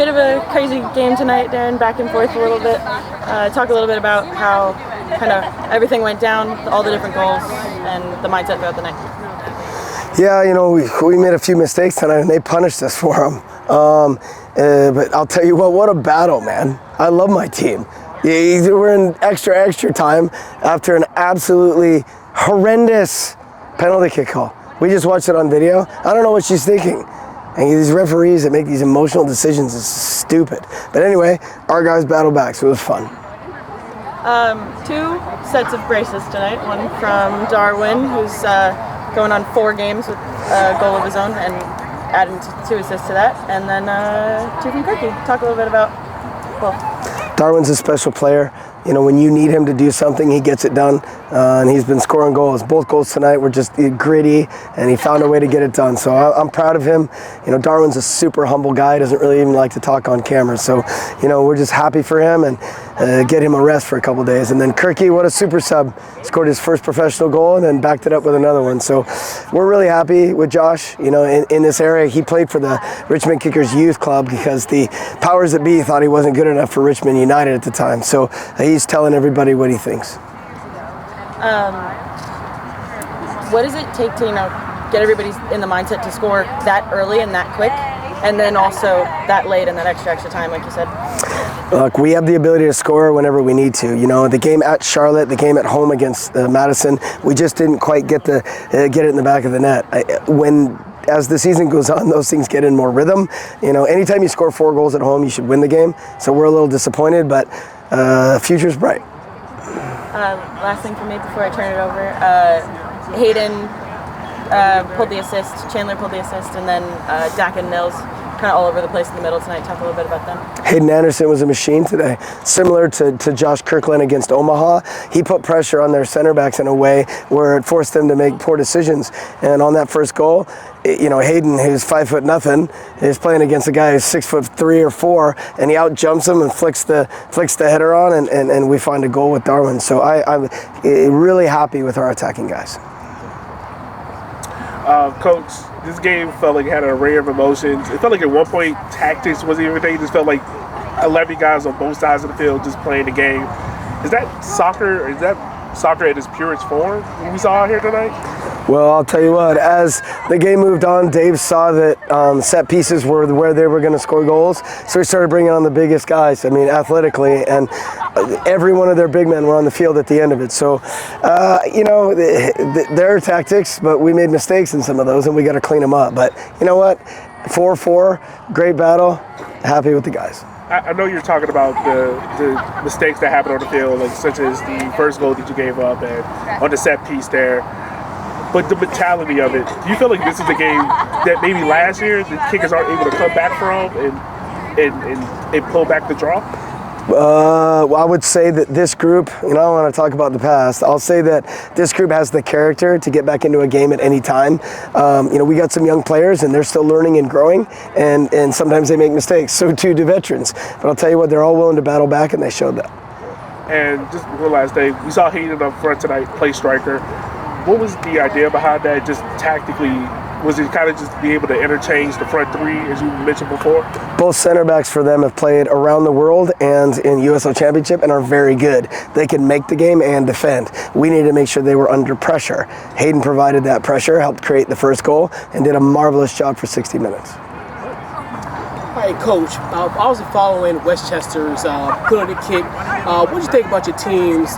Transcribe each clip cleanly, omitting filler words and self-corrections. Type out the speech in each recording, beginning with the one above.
bit of a crazy game tonight, Darren, back and forth a little bit. Talk a little bit about how kind of everything went down, all the different goals, and the mindset throughout the night. Yeah, you know, we made a few mistakes tonight, and they punished us for them. But I'll tell you what a battle, man. I love my team. We're in extra time after an absolutely horrendous penalty kick call. We just watched it on video. I don't know what she's thinking. And these referees that make these emotional decisions is stupid. But anyway, our guys battled back, so it was fun. 2 sets of braces tonight. One from Darwin, who's going on 4 games with a goal of his own and adding 2 assists to that. And then 2 from Kirky. Talk a little bit about both. Darwin's a special player. You know, when you need him to do something, he gets it done, and he's been scoring goals. Both goals tonight were just gritty, and he found a way to get it done. So I'm proud of him. You know, Darwin's a super humble guy, doesn't really even like to talk on camera. So, you know, we're just happy for him and get him a rest for a couple days. And then Kirky, what a super sub. Scored his first professional goal and then backed it up with another one. So we're really happy with Josh. You know, in this area, he played for the Richmond Kickers youth club because the powers that be thought he wasn't good enough for Richmond United at the time. So he's telling everybody what he thinks. What does it take to, you know, get everybody in the mindset to score that early and that quick, and then also that late and that extra time, like you said? Look, we have the ability to score whenever we need to. You know, the game at Charlotte, the game at home against Madison, we just didn't quite get it in the back of the net. As the season goes on, those things get in more rhythm. You know, anytime you score 4 goals at home, you should win the game. So we're a little disappointed, but future's bright. Last thing for me before I turn it over. Hayden pulled the assist, Chandler pulled the assist, and then Dak and Nils kind of all over the place in the middle tonight. Talk a little bit about them. Hayden Anderson was a machine today. Similar to Josh Kirkland against Omaha, he put pressure on their center backs in a way where it forced them to make poor decisions. And on that first goal, you know, Hayden, who's 5'0", is playing against a guy who's 6'3" or 4", and he out jumps him and flicks the header on, and we find a goal with Darwin. So I'm really happy with our attacking guys. Coach, this game felt like it had an array of emotions. It felt like at one point tactics wasn't everything. It just felt like 11 guys on both sides of the field just playing the game. Is that soccer? Is that soccer at its purest form we saw out here tonight? Well, I'll tell you what, as the game moved on, Dave saw that set pieces were where they were going to score goals, so he started bringing on the biggest guys, I mean, athletically, and every one of their big men were on the field at the end of it. So, you know, there are tactics, but we made mistakes in some of those, and we got to clean them up. But you know what? 4-4, great battle, happy with the guys. I know you're talking about the mistakes that happened on the field, like such as the first goal that you gave up and on the set piece there. But the mentality of it, do you feel like this is a game that maybe last year the Kickers aren't able to come back from and pull back the draw? Well, I would say that this group, you know, I want to talk about the past. I'll say that this group has the character to get back into a game at any time. You know, we got some young players and they're still learning and growing, and sometimes they make mistakes. So too do veterans. But I'll tell you what, they're all willing to battle back, and they showed that. And just one last thing, we saw Hayden up front tonight play striker. What was the idea behind that? Just tactically, was it kind of just be able to interchange the front 3 as you mentioned before? Both center backs for them have played around the world and in USL Championship and are very good. They can make the game and defend. We needed to make sure they were under pressure. Hayden provided that pressure, helped create the first goal, and did a marvelous job for 60 minutes. All right, Coach, I was following Westchester's penalty kick. What did you think about your team's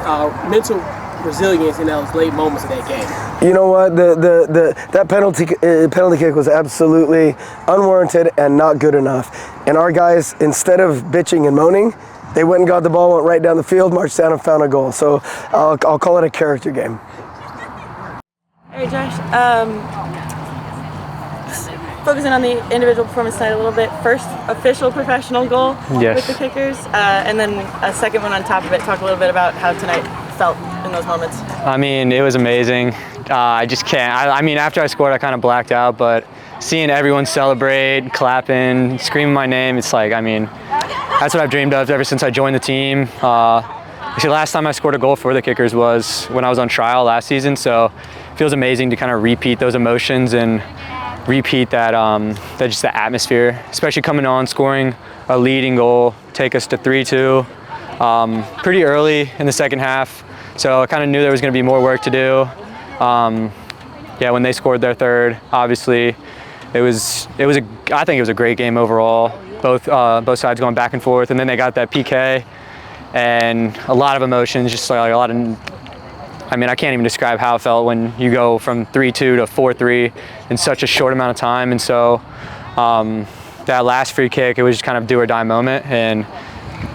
mental resilience in those late moments of that game? You know what? That penalty kick was absolutely unwarranted and not good enough. And our guys, instead of bitching and moaning, they went and got the ball, went right down the field, marched down and found a goal. So I'll call it a character game. All right, Josh. Focusing on the individual performance side a little bit. First official professional goal with the Kickers, and then a second one on top of it. Talk a little bit about how tonight felt in those moments. I mean, it was amazing. I just can't. I mean, after I scored, I kind of blacked out, but seeing everyone celebrate, clapping, screaming my name, it's like, I mean, that's what I've dreamed of ever since I joined the team. Actually, last time I scored a goal for the Kickers was when I was on trial last season, so it feels amazing to kind of repeat those emotions and repeat that just the atmosphere, especially coming on, scoring a leading goal, take us to 3-2 pretty early in the second half. So I kind of knew there was going to be more work to do. Yeah, when they scored their third, obviously, I think it was a great game overall. Both sides going back and forth, and then they got that PK, and a lot of emotions, just like a lot of. I mean, I can't even describe how it felt when you go from 3-2 to 4-3 in such a short amount of time. And so that last free kick, it was just kind of do or die moment. And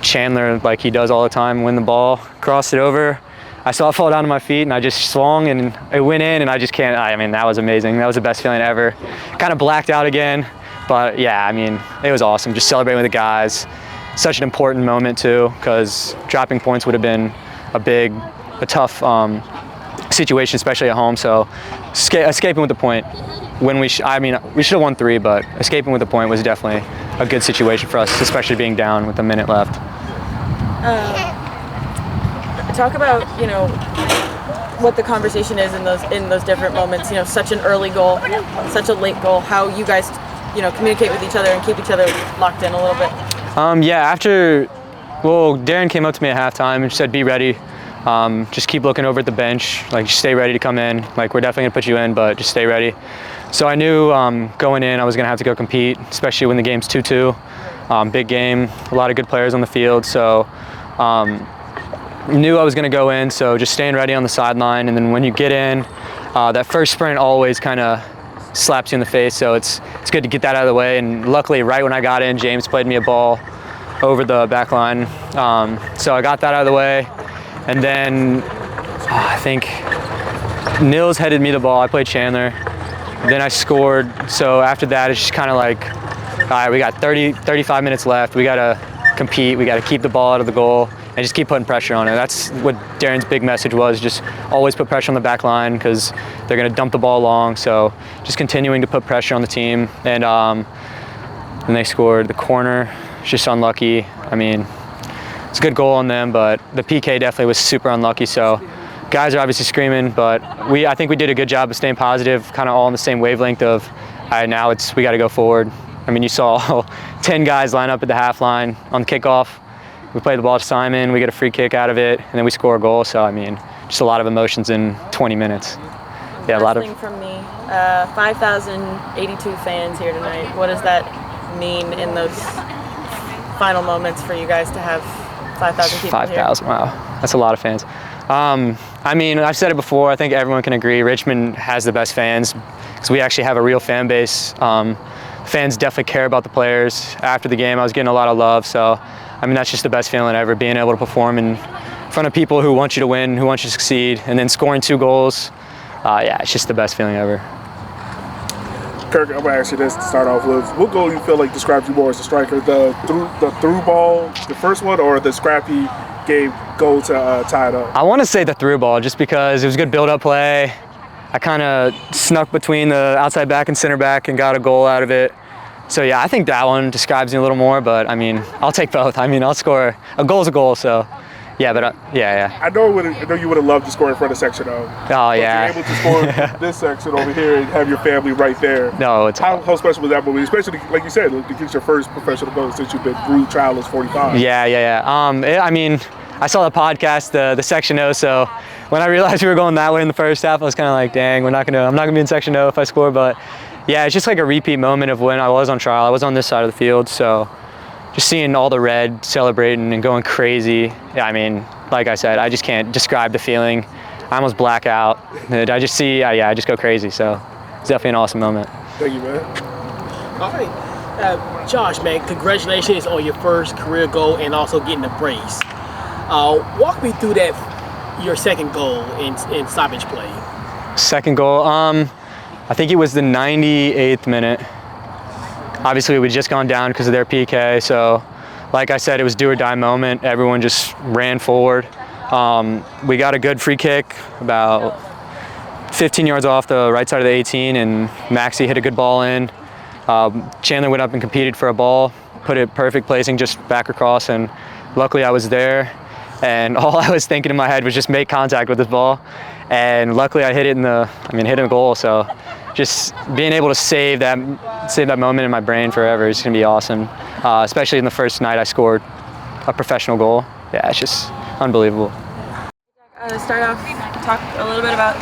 Chandler, like he does all the time, win the ball, crossed it over. I saw it fall down to my feet, and I just swung, and it went in, and I just can't. I mean, that was amazing. That was the best feeling ever. Kind of blacked out again, but yeah, I mean, it was awesome. Just celebrating with the guys. Such an important moment too, because dropping points would have been a tough situation, especially at home. So escaping with the point when we should have won 3, but escaping with the point was definitely a good situation for us, especially being down with a minute left. Talk about, what the conversation is in those different moments. Such an early goal, such a late goal. How you guys, communicate with each other and keep each other locked in a little bit. Yeah. Darren came up to me at halftime and said, "Be ready. Just keep looking over at the bench. Like, just stay ready to come in. Like, we're definitely gonna put you in, but just stay ready." So I knew going in, I was gonna have to go compete, especially when the game's 2-2. Big game, a lot of good players on the field. So. Knew I was going to go in, so just staying ready on the sideline. And then when you get in, that first sprint always kind of slaps you in the face, so it's good to get that out of the way. And luckily, right when I got in, James played me a ball over the back line. So I got that out of the way. And then I think Nils headed me the ball. I played Chandler. Then I scored. So after that, it's just kind of like, all right, we got 35 minutes left. We got to compete. We got to keep the ball out of the goal and just keep putting pressure on it. That's what Darren's big message was, just always put pressure on the back line because they're going to dump the ball long. So just continuing to put pressure on the team. And they scored the corner. It's just unlucky. I mean, it's a good goal on them, but the PK definitely was super unlucky. So guys are obviously screaming, but I think we did a good job of staying positive, kind of all on the same wavelength of, all right, now we got to go forward. I mean, you saw 10 guys line up at the half line on the kickoff. We play the ball to Simon, we get a free kick out of it, and then we score a goal. So, I mean, just a lot of emotions in 20 minutes. Yeah, a lot of. Last thing from me, 5,082 fans here tonight. What does that mean in those final moments for you guys to have 5,000 people 5,000, wow. That's a lot of fans. I mean, I've said it before, I think everyone can agree, Richmond has the best fans because we actually have a real fan base. Fans definitely care about the players. After the game, I was getting a lot of love, so I mean, that's just the best feeling ever, being able to perform in front of people who want you to win, who want you to succeed, and then scoring 2 goals. Yeah, it's just the best feeling ever. Kirk, I'm going to ask you this to start off with. What goal you feel like describes you more as a striker? The through ball, the first one, or the scrappy goal to tie it up? I want to say the through ball, just because it was a good build-up play. I kind of snuck between the outside back and center back and got a goal out of it. So yeah, I think that one describes me a little more, but I mean, I'll take both. I mean, I'll score. A goal's a goal, so yeah, but yeah. I know you would have loved to score in front of section though. Oh yeah. But you're able to score this section over here and have your family right there. No, it's how special was that movie? Especially like you said, to get your first professional goal since you've been through childless 45. Yeah. I mean, I saw the podcast, the section O, so when I realized we were going that way in the first half, I was kind of like, dang, I'm not gonna be in section O if I score, but. Yeah, it's just like a repeat moment of when I was on trial. I was on this side of the field, so just seeing all the red celebrating and going crazy. Yeah, I mean, like I said, I just can't describe the feeling. I almost black out. I just see, I just go crazy. So it's definitely an awesome moment. Thank you, man. All right, Josh, man, congratulations on your first career goal and also getting the brace. Walk me through your second goal in stoppage play. Second goal. I think it was the 98th minute. Obviously, we'd just gone down because of their PK. So, like I said, it was do or die moment. Everyone just ran forward. We got a good free kick about 15 yards off the right side of the 18, and Maxie hit a good ball in. Chandler went up and competed for a ball, put it perfect placing just back across, and luckily I was there. And all I was thinking in my head was just make contact with this ball. And luckily I hit it in the goal. So just being able to save that moment in my brain forever is going to be awesome. Especially in the first night I scored a professional goal. Yeah, it's just unbelievable. To start off, talk a little bit about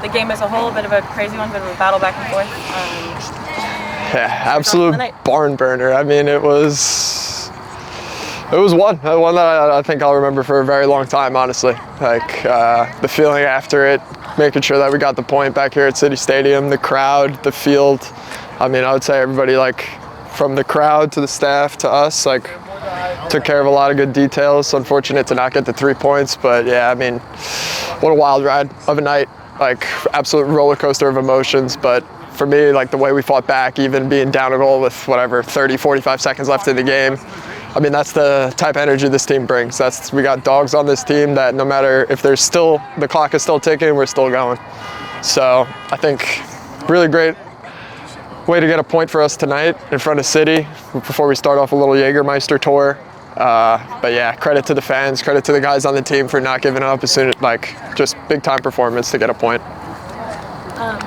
the game as a whole. A bit of a crazy one, bit of a battle back and forth. Yeah, absolute barn burner. I mean, it was one that I think I'll remember for a very long time, honestly. Like the feeling after it, making sure that we got the point back here at City Stadium, the crowd, the field. I mean, I would say everybody, like from the crowd to the staff to us, like took care of a lot of good details. Unfortunate to not get the 3 points, but yeah, I mean, what a wild ride of a night. Like absolute roller coaster of emotions, but for me, like the way we fought back, even being down a goal with whatever 30, 45 seconds left in the game, I mean, that's the type of energy this team brings. We got dogs on this team that no matter if the clock is still ticking, we're still going. So I think really great way to get a point for us tonight in front of City before we start off a little Jägermeister tour. But yeah, credit to the fans, credit to the guys on the team for not giving up as soon as, like, just big time performance to get a point.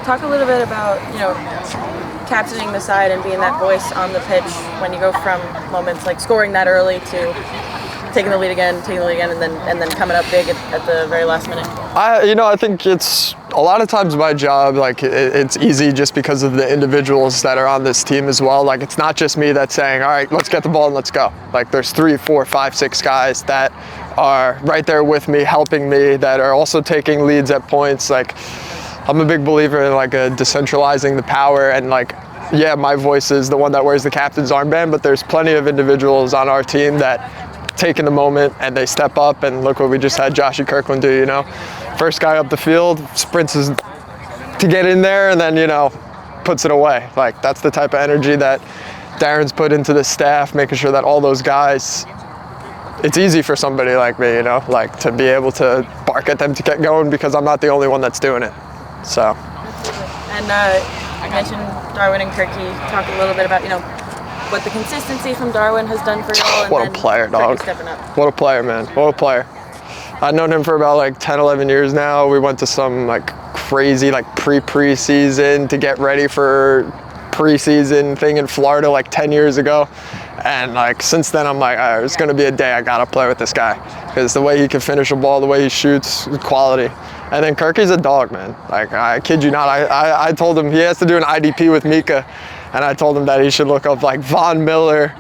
Talk a little bit about, captaining the side and being that voice on the pitch when you go from moments like scoring that early to taking the lead again, and then coming up big at the very last minute. I think it's a lot of times my job, like it's easy just because of the individuals that are on this team as well. Like it's not just me that's saying, all right, let's get the ball and let's go. Like there's 3, 4, 5, 6 guys that are right there with me, helping me, that are also taking leads at points. Like I'm a big believer in like decentralizing the power, and like, yeah, my voice is the one that wears the captain's armband, but there's plenty of individuals on our team that take in the moment and they step up, and look what we just had Josh Kirkland do, First guy up the field, sprints to get in there and then, puts it away. Like that's the type of energy that Darren's put into the staff, making sure that all those guys, it's easy for somebody like me, like to be able to bark at them to get going because I'm not the only one that's doing it. So. And I mentioned Darwin and Kirky. Talk a little bit about, what the consistency from Darwin has done for you all. What a player, dog. What a player, man. What a player. I've known him for about like 10, 11 years now. We went to some like crazy like preseason to get ready for preseason thing in Florida like 10 years ago. And like since then I'm like, all right, it's gonna be a day I gotta play with this guy. Because the way he can finish a ball, the way he shoots, quality. And then Kirky's a dog, man. Like I kid you not, I told him he has to do an IDP with Mika. And I told him that he should look up like Von Miller,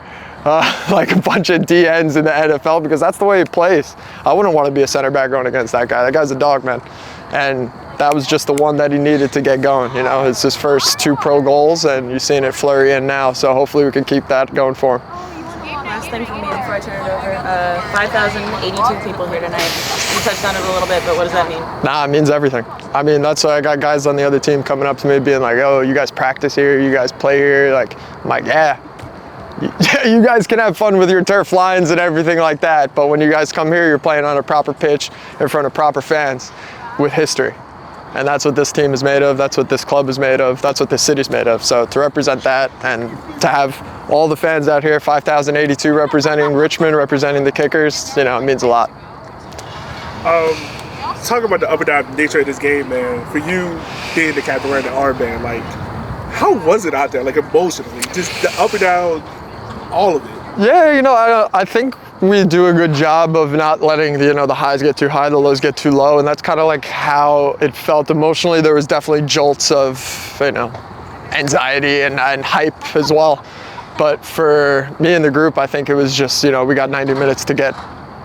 like a bunch of DNs in the NFL, because that's the way he plays. I wouldn't want to be a center back going against that guy. That guy's a dog, man. And that was just the one that he needed to get going. It's his first 2 pro goals, and you've seen it flurry in now. So hopefully we can keep that going for him. Last thing from me before I turn it over. 5,082 people here tonight. You touched on it a little bit, but what does that mean? Nah, it means everything. I mean, that's why I got guys on the other team coming up to me being like, oh, you guys practice here, you guys play here. Like, I'm like, yeah. You guys can have fun with your turf lines and everything like that, but when you guys come here, you're playing on a proper pitch in front of proper fans with history. And that's what this team is made of, that's what this club is made of, that's what this city's made of. So to represent that and to have all the fans out here, 5,082 representing Richmond, representing the Kickers, it means a lot. Talk about the up and down nature of this game, man. For you being the captain wearing the armband, like, how was it out there, like emotionally? Just the up and down, all of it. Yeah, I think we do a good job of not letting the highs get too high, the lows get too low, and that's kind of like how it felt emotionally. There was definitely jolts of anxiety and hype as well. But for me and the group, I think it was just we got 90 minutes to get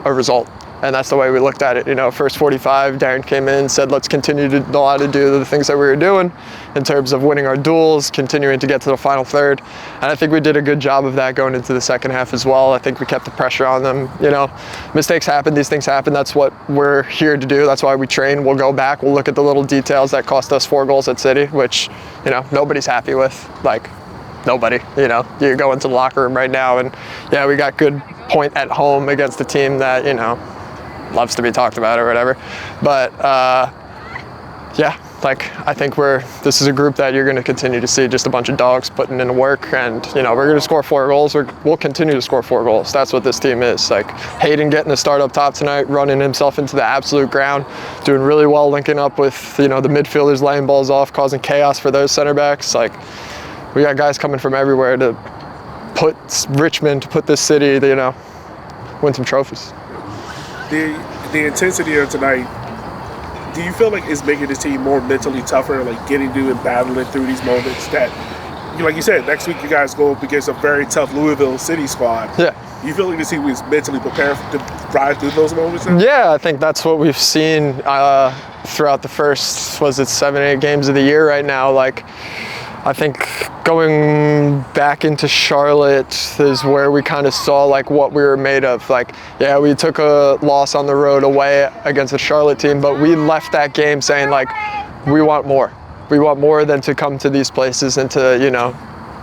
a result. And that's the way we looked at it. First 45, Darren came in, said, let's continue to know how to do the things that we were doing in terms of winning our duels, continuing to get to the final third. And I think we did a good job of that going into the second half as well. I think we kept the pressure on them. Mistakes happen, these things happen. That's what we're here to do. That's why we train. We'll go back, we'll look at the little details that cost us 4 goals at City, which, nobody's happy with. Like, nobody, You go into the locker room right now and, yeah, we got good point at home against a team that, loves to be talked about or whatever. But yeah, like I think this is a group that you're going to continue to see just a bunch of dogs putting in the work, and we're going to score 4 goals. We'll continue to score 4 goals. That's what this team is. Like Hayden getting the start up top tonight, running himself into the absolute ground, doing really well, linking up with the midfielders, laying balls off, causing chaos for those center backs. Like we got guys coming from everywhere to put Richmond, to put this city, win some trophies. The intensity of tonight, do you feel like it's making this team more mentally tougher, like getting through and battling through these moments that, like you said, next week you guys go up against a very tough Louisville City squad. Yeah. You feel like this team is mentally prepared to ride through those moments now? Yeah, I think that's what we've seen throughout the first, 7, 8 games of the year right now. Like, I think going back into Charlotte is where we kind of saw like what we were made of. Like, yeah, we took a loss on the road away against the Charlotte team, but we left that game saying like, we want more. We want more than to come to these places and to,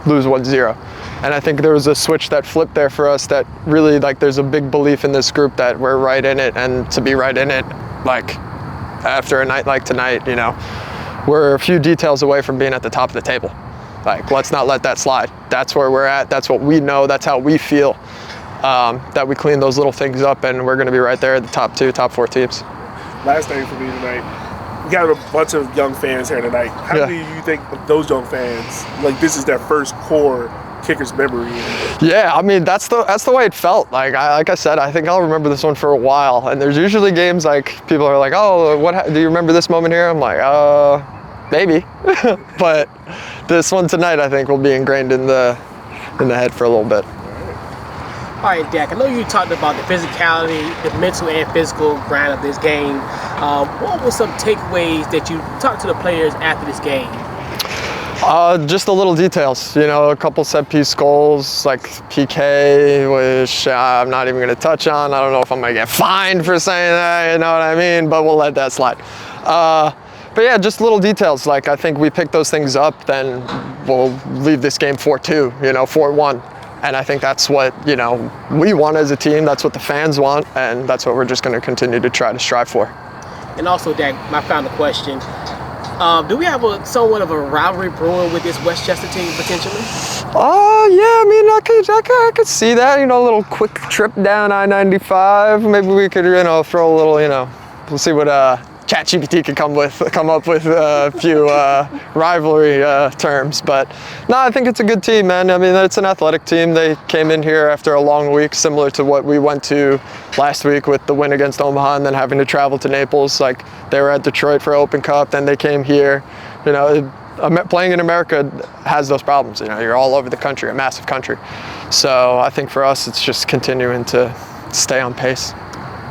lose 1-0. And I think there was a switch that flipped there for us that really, like, there's a big belief in this group that we're right in it, and to be right in it, like, after a night like tonight, we're a few details away from being at the top of the table. Like, let's not let that slide. That's where we're at. That's what we know. That's how we feel. That we clean those little things up, and we're going to be right there at the top 2, top 4 teams. Last thing for me tonight, we got a bunch of young fans here tonight. How do you think of those young fans, like this is their first core Kickers memory? Yeah, I mean, that's the way it felt. Like I said, I think I'll remember this one for a while. And there's usually games like people are like, oh, do you remember this moment here? I'm like, maybe. But this one tonight, I think, will be ingrained in the head for a little bit. All right, Dak, I know you talked about the physicality, the mental and physical grind of this game. What were some takeaways that you talked to the players after this game? Just the little details, a couple set piece goals, like PK, which I'm not even going to touch on. I don't know if I'm going to get fined for saying that, you know what I mean? But we'll let that slide. But yeah, just little details. Like, I think we pick those things up, then we'll leave this game 4-2, 4-1. And I think that's what, we want as a team. That's what the fans want. And that's what we're just going to continue to try to strive for. And also, Dak, my final question. Do we have somewhat of a rivalry brewing with this Westchester team potentially? Yeah, I mean, I could see that. A little quick trip down I-95. Maybe we could, throw a little, we'll see what ChatGPT could come up with a few rivalry terms. But no, I think it's a good team, man. I mean, it's an athletic team. They came in here after a long week, similar to what we went to last week with the win against Omaha and then having to travel to Naples. Like, they were at Detroit for Open Cup, then they came here. Playing in America has those problems. You're all over the country, a massive country. So I think for us, it's just continuing to stay on pace.